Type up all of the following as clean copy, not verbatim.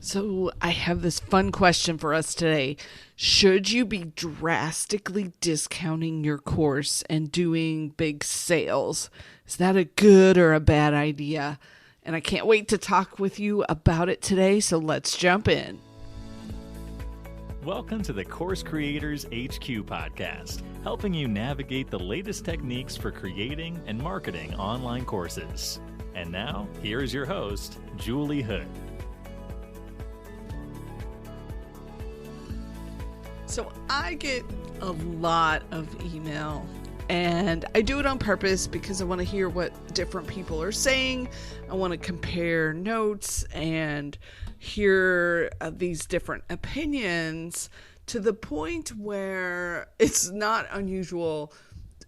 So I have this fun question for us today. Should you be drastically discounting your course and doing big sales? Is that a good or a bad idea? And I can't wait to talk with you about it today, so let's jump in. Welcome to the Course Creators HQ podcast, helping you navigate the latest techniques for creating and marketing online courses. And now, here is your host, Julie Hood. So I get a lot of email, and I do it on purpose because I want to hear what different people are saying. I want to compare notes and hear these different opinions to the point where it's not unusual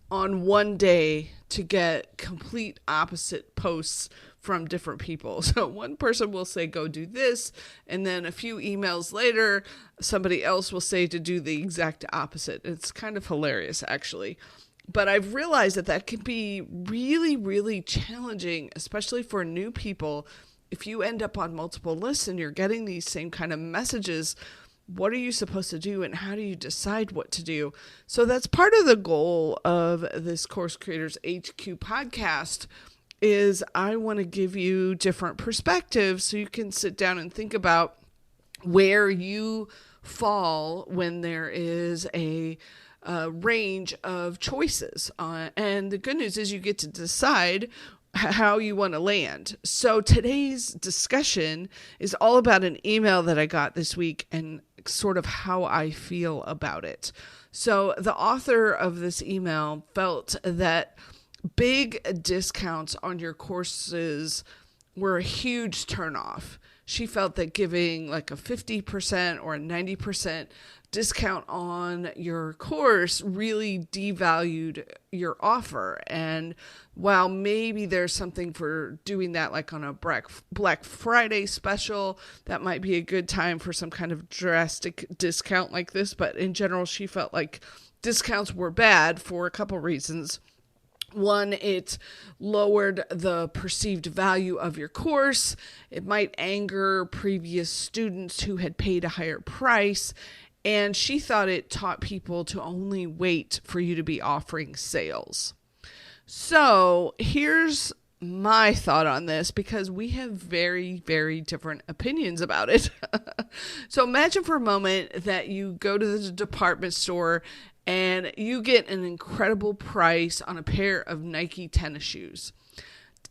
on one day to get complete opposite posts from different people. So one person will say, go do this. And then a few emails later, somebody else will say to do the exact opposite. It's kind of hilarious, actually. But I've realized that can be really, really challenging, especially for new people. If you end up on multiple lists and you're getting these same kind of messages, what are you supposed to do and how do you decide what to do? So that's part of the goal of this Course Creators HQ podcast is I want to give you different perspectives so you can sit down and think about where you fall when there is a range of choices. And the good news is you get to decide how you want to land. So today's discussion is all about an email that I got this week and sort of how I feel about it. So the author of this email felt that big discounts on your courses were a huge turnoff. She felt that giving like a 50% or a 90% discount on your course really devalued your offer. And while maybe there's something for doing that, like on a Black Friday special, that might be a good time for some kind of drastic discount like this. But in general, she felt like discounts were bad for a couple reasons. One, it lowered the perceived value of your course. It might anger previous students who had paid a higher price. And she thought it taught people to only wait for you to be offering sales. So here's my thought on this, because we have very, very different opinions about it. So imagine for a moment that you go to the department store and you get an incredible price on a pair of Nike tennis shoes.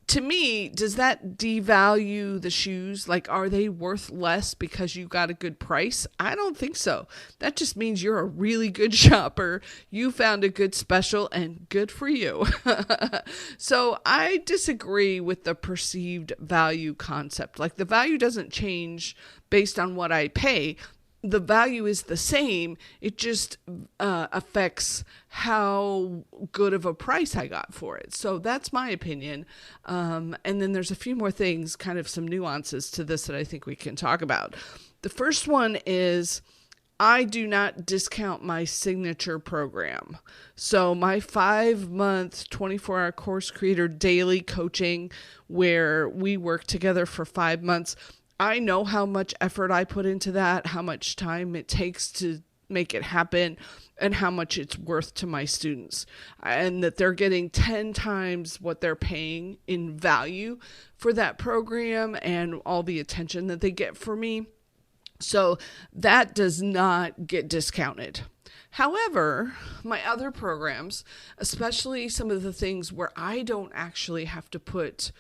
To me, does that devalue the shoes? Like, are they worth less because you got a good price? I don't think so. That just means you're a really good shopper. You found a good special and good for you. So I disagree with the perceived value concept. Like, the value doesn't change based on what I pay. The value is the same. It just affects how good of a price I got for it. So that's my opinion. And then there's a few more things, kind of some nuances to this that I think we can talk about. The first one is I do not discount my signature program. So my 5-month, 24-hour Course Creator daily coaching, where we work together for 5 months, I know how much effort I put into that, how much time it takes to make it happen, and how much it's worth to my students. And that they're getting 10 times what they're paying in value for that program and all the attention that they get from me. So that does not get discounted. However, my other programs, especially some of the things where I don't actually have to put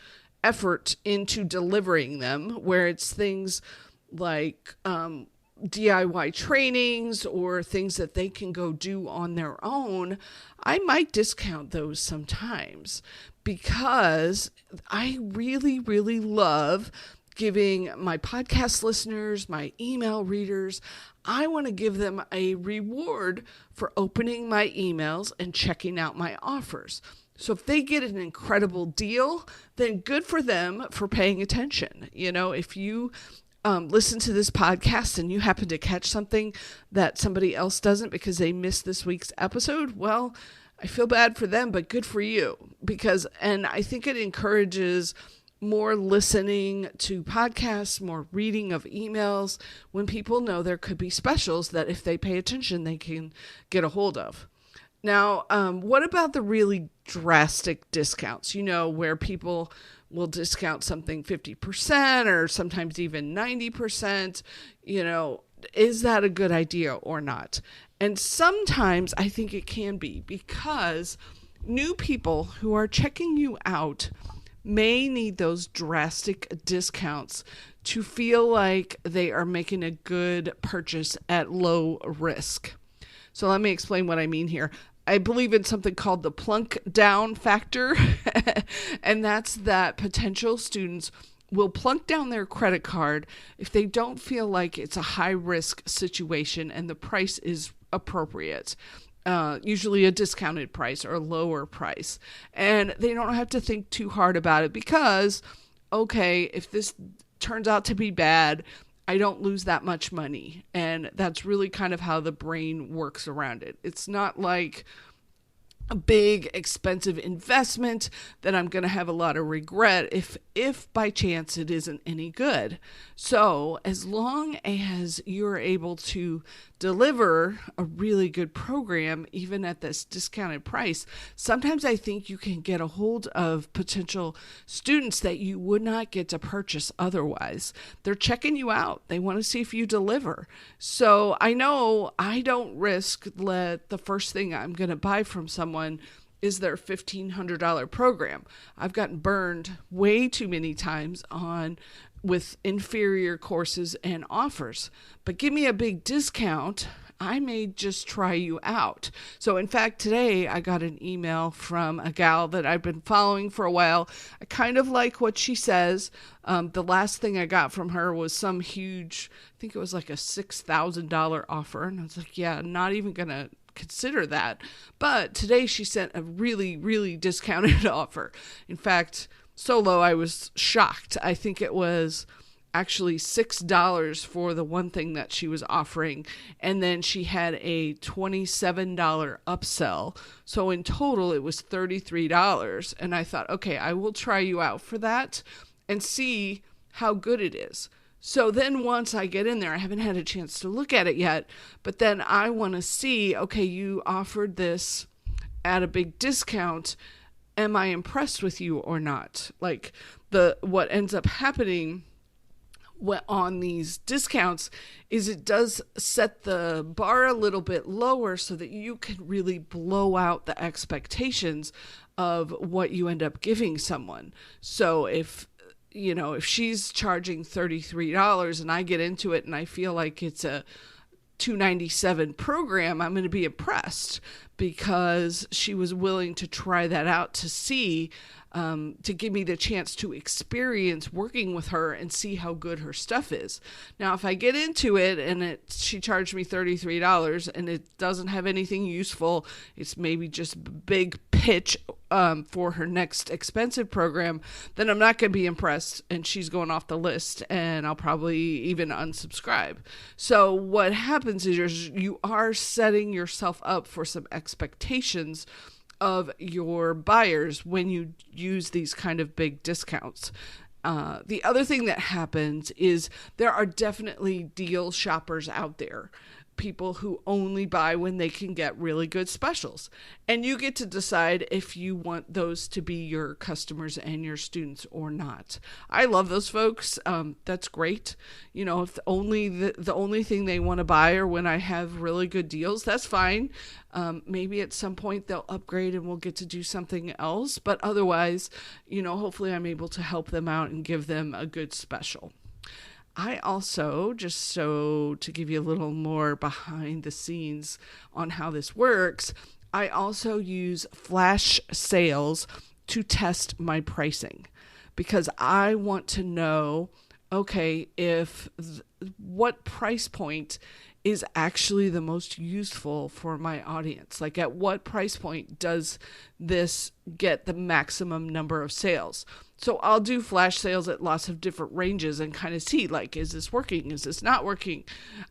effort into delivering them, where it's things like DIY trainings or things that they can go do on their own, I might discount those sometimes because I really, really love giving my podcast listeners, my email readers, I want to give them a reward for opening my emails and checking out my offers. So if they get an incredible deal, then good for them for paying attention. You know, if you listen to this podcast and you happen to catch something that somebody else doesn't because they missed this week's episode, well, I feel bad for them, but good for you. And I think it encourages more listening to podcasts, more reading of emails when people know there could be specials that if they pay attention, they can get a hold of. Now, what about the really drastic discounts, where people will discount something 50% or sometimes even 90%, is that a good idea or not? And sometimes I think it can be, because new people who are checking you out may need those drastic discounts to feel like they are making a good purchase at low risk. So let me explain what I mean here. I believe in something called the Plunk Down Factor, and that's that potential students will plunk down their credit card if they don't feel like it's a high-risk situation and the price is appropriate. Usually a discounted price or a lower price. And they don't have to think too hard about it because, okay, if this turns out to be bad, I don't lose that much money. And that's really kind of how the brain works around it. It's not like a big expensive investment that I'm going to have a lot of regret if by chance it isn't any good. So as long as you're able to deliver a really good program, even at this discounted price, sometimes I think you can get a hold of potential students that you would not get to purchase otherwise. They're checking you out. They want to see if you deliver. So I know I don't risk let the first thing I'm going to buy from someone is their $1,500 program. I've gotten burned way too many times with inferior courses and offers. But give me a big discount, I may just try you out. So in fact, today I got an email from a gal that I've been following for a while. I kind of like what she says. The last thing I got from her was some huge, I think it was like a $6,000 offer. And I was like, yeah, not even going to consider that. But today she sent a really, really discounted offer. In fact, so low I was shocked. I think it was actually $6 for the one thing that she was offering, and then she had a $27 upsell. So in total it was $33. And I thought, okay, I will try you out for that and see how good it is. So then once I get in there, I haven't had a chance to look at it yet, but then I want to see, okay, you offered this at a big discount. Am I impressed with you or not? Like what ends up happening on these discounts is it does set the bar a little bit lower so that you can really blow out the expectations of what you end up giving someone. So if she's charging $33 and I get into it and I feel like it's a $297 program, I'm going to be impressed because she was willing to try that out to see, to give me the chance to experience working with her and see how good her stuff is. Now, if I get into it and she charged me $33 and it doesn't have anything useful, it's maybe just big pitch for her next expensive program, then I'm not going to be impressed and she's going off the list and I'll probably even unsubscribe. So what happens is you are setting yourself up for some expectations of your buyers when you use these kind of big discounts. The other thing that happens is there are definitely deal shoppers out there. People who only buy when they can get really good specials. And you get to decide if you want those to be your customers and your students or not. I love those folks. That's great. If the only thing they want to buy are when I have really good deals, that's fine. Maybe at some point they'll upgrade and we'll get to do something else. But otherwise, hopefully I'm able to help them out and give them a good special. I also, just so to give you a little more behind the scenes on how this works, I also use flash sales to test my pricing because I want to know, okay, what price point is actually the most useful for my audience. Like at what price point does this get the maximum number of sales? So I'll do flash sales at lots of different ranges and kind of see, like, is this working? Is this not working?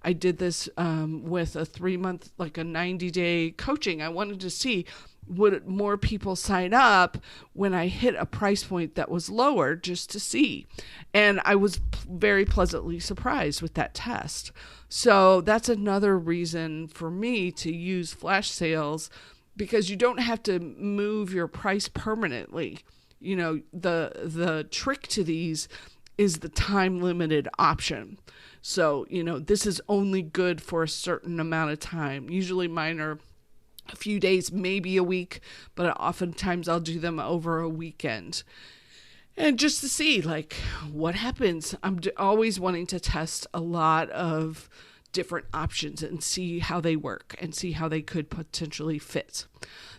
I did this with a 3-month, like a 90-day coaching. I wanted to see, would more people sign up when I hit a price point that was lower, just to see. And I was very pleasantly surprised with that test. So that's another reason for me to use flash sales, because you don't have to move your price permanently. You know, the trick to these is the time limited option. So, you know, this is only good for a certain amount of time. Usually mine are a few days, maybe a week, but oftentimes I'll do them over a weekend. And just to see, like, what happens. I'm always wanting to test a lot of different options and see how they work and see how they could potentially fit.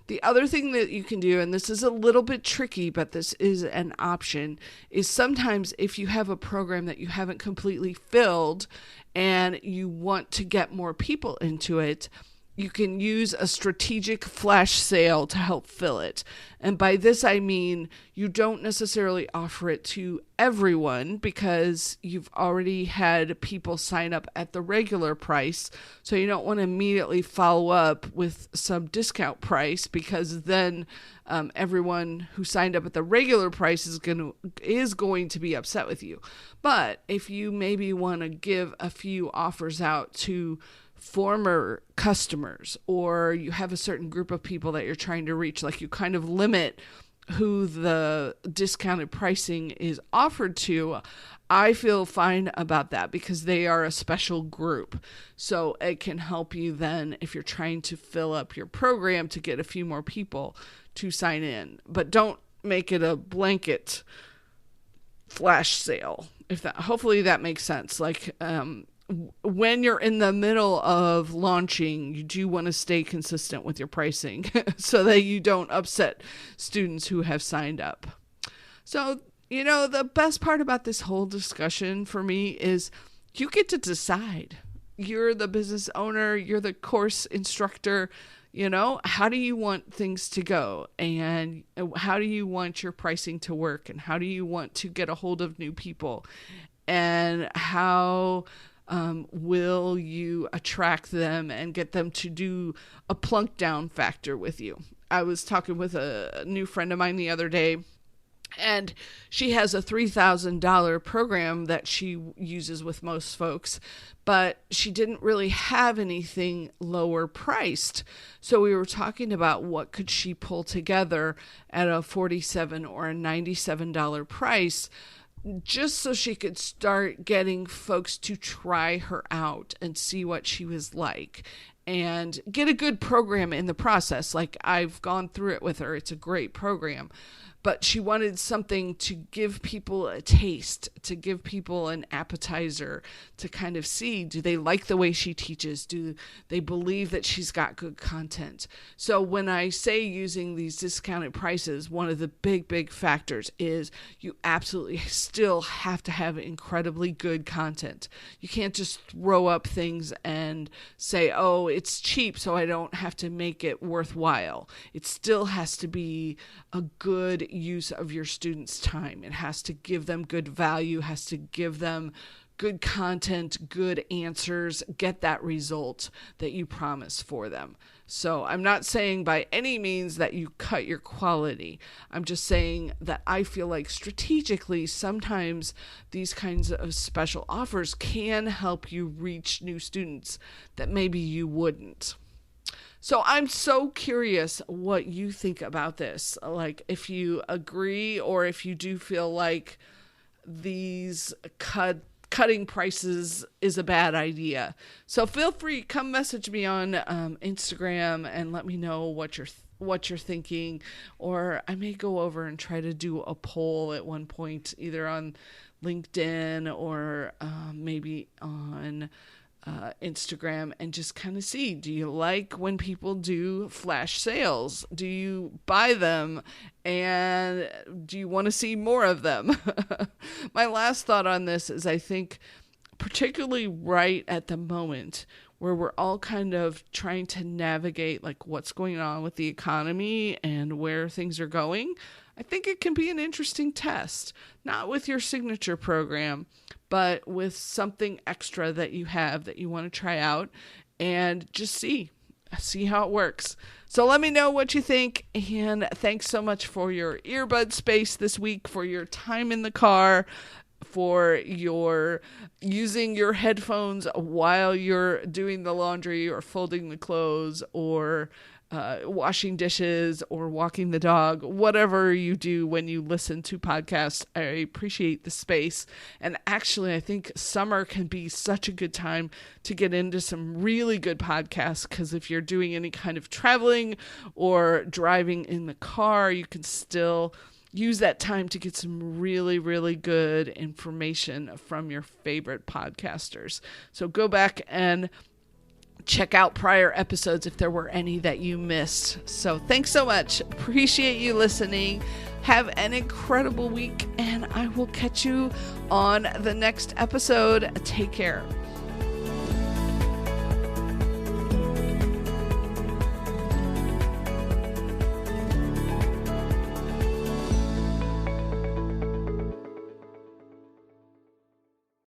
The other thing that you can do, and this is a little bit tricky, but this is an option, is sometimes if you have a program that you haven't completely filled and you want to get more people into it, you can use a strategic flash sale to help fill it. And by this, I mean you don't necessarily offer it to everyone because you've already had people sign up at the regular price. So you don't want to immediately follow up with some discount price, because then everyone who signed up at the regular price is going to be upset with you. But if you maybe want to give a few offers out to former customers, or you have a certain group of people that you're trying to reach, like you kind of limit who the discounted pricing is offered to, I feel fine about that because they are a special group. So it can help you then if you're trying to fill up your program to get a few more people to sign in. But don't make it a blanket flash sale. Hopefully that makes sense. Like, when you're in the middle of launching, you do want to stay consistent with your pricing so that you don't upset students who have signed up. So, you know, the best part about this whole discussion for me is you get to decide. You're the business owner, you're the course instructor. You know, how do you want things to go? And how do you want your pricing to work? And how do you want to get a hold of new people? And how will you attract them and get them to do a Plunk Down Factor with you? I was talking with a new friend of mine the other day, and she has a $3,000 program that she uses with most folks, but she didn't really have anything lower priced. So we were talking about what could she pull together at a $47 or a $97 price, just so she could start getting folks to try her out and see what she was like and get a good program in the process. Like, I've gone through it with her. It's a great program. But she wanted something to give people a taste, to give people an appetizer, to kind of see, do they like the way she teaches? Do they believe that she's got good content? So when I say using these discounted prices, one of the big factors is you absolutely still have to have incredibly good content. You can't just throw up things and say, oh, it's cheap, so I don't have to make it worthwhile. It still has to be a good use of your students' time. It has to give them good value, has to give them good content, good answers, get that result that you promise for them. So I'm not saying by any means that you cut your quality. I'm just saying that I feel like strategically sometimes these kinds of special offers can help you reach new students that maybe you wouldn't. So I'm so curious what you think about this. Like, if you agree or if you do feel like these cutting prices is a bad idea. So feel free, come message me on Instagram and let me know what you're thinking. Or I may go over and try to do a poll at one point, either on LinkedIn or maybe on Instagram, and just kind of see, do you like when people do flash sales? Do you buy them? And do you want to see more of them? My last thought on this is, I think particularly right at the moment where we're all kind of trying to navigate like what's going on with the economy and where things are going, I think it can be an interesting test, not with your signature program, but with something extra that you have that you want to try out and just see. see how it works. So let me know what you think, and thanks so much for your earbud space this week, for your time in the car, for your using your headphones while you're doing the laundry or folding the clothes or washing dishes or walking the dog, whatever you do when you listen to podcasts. I appreciate the space. And actually, I think summer can be such a good time to get into some really good podcasts, because if you're doing any kind of traveling or driving in the car, you can still use that time to get some really, really good information from your favorite podcasters. So go back and check out prior episodes if there were any that you missed. So thanks so much. Appreciate you listening. Have an incredible week, and I will catch you on the next episode. Take care.